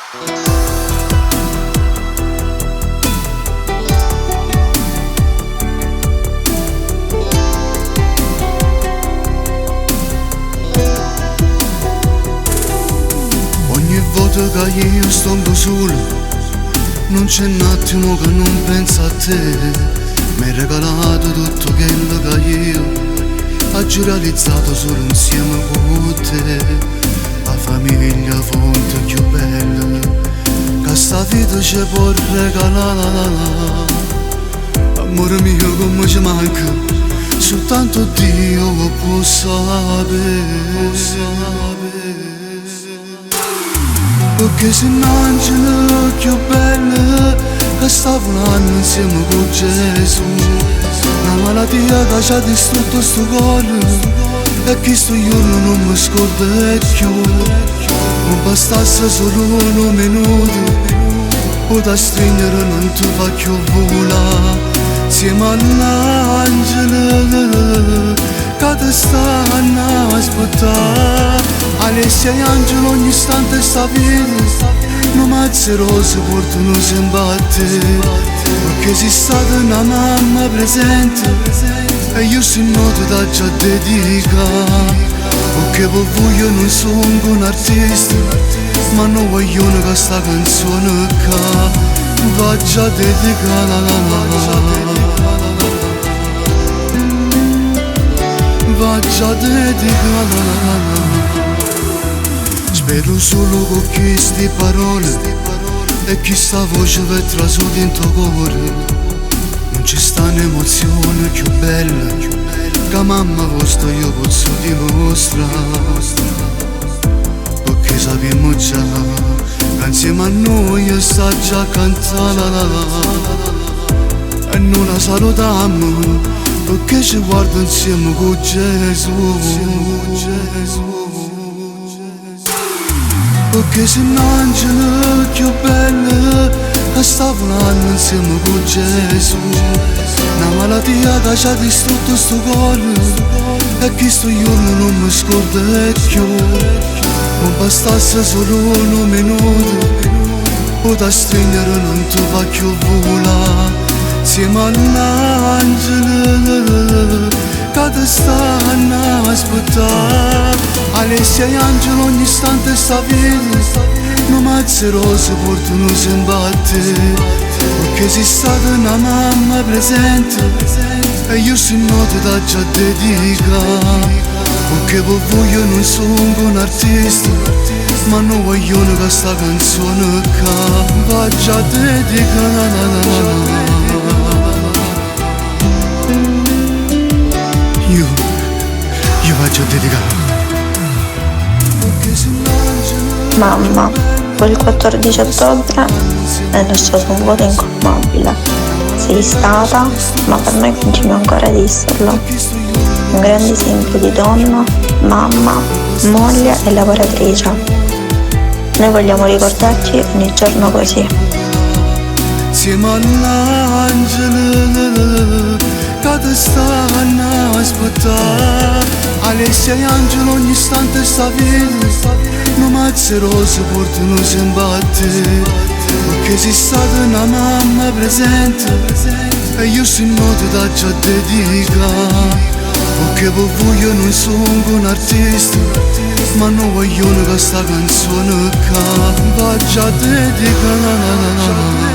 Ogni volta che io sto solo, non c'è un attimo che non penso a te. Mi hai regalato tutto quello che io ho realizzato solo insieme con te. La famiglia fonte più bella che sta vita ci può regalare. Amore mio come ci manca, soltanto Dio può sapere. Perché sei un angelo più bello che sta volando insieme con Gesù. Una malattia che ci ha distrutto sto cuore e che sto giorno non mi scorda più. Non bastasse solo un minuto o da stringere non ti fa più volare. Insieme all'angelo che ti stanno a aspettare. Alessia e Angelo ogni istante sta vita, non mazze rose portano sempre a te. Perché sei stata una mamma presente e io sono noto da già dedicare. Perché per voi io non sono un artista, ma non voglio che questa canzone qua va già dedicata. Va già dedicata. Spero solo con queste parole e che sta voce per trasudere in tuo cuore. Non ci sta un'emozione più bella che mamma vostra io posso dimostrare. Perché sappiamo già che insieme a noi sta già cantando e non la salutiamo perché ci guarda insieme con Gesù. Perché sei un angelo più bello che sta volando insieme con Gesù. Una malattia che ci ha distrutto sto cuore e che sto giorno non mi scorda più. Non bastasse solo un minuto o da stringere non ti fa più volare. Insieme all'angelo che ti stanno a aspettare. Alessia e Angelo ogni istante sta vita, non mazze rose portano sempre a te. Perché sei stata una mamma presente e io sono noto da già dedicare. Perché per voi io non sono un artista, ma non voglio che questa canzone qua va già dedicata. Io faccio dedicare. Mamma, quel 14 ottobre è lasciato un vuoto incolmabile. Sei stata, ma per me continui ancora ad esserlo, un grande esempio di donna, mamma, moglie e lavoratrice. Noi vogliamo ricordarti ogni giorno così. Insieme all'angelo che ti stanno a aspettare. Alessia e Angelo ogni istante sta vita, non mazze rose portano sempre a te. Perché sei stata una mamma presente e io sono noto da già dedicare. Perché per voi io non sono un artista, ma non voglio che questa canzone qua va già dedicata.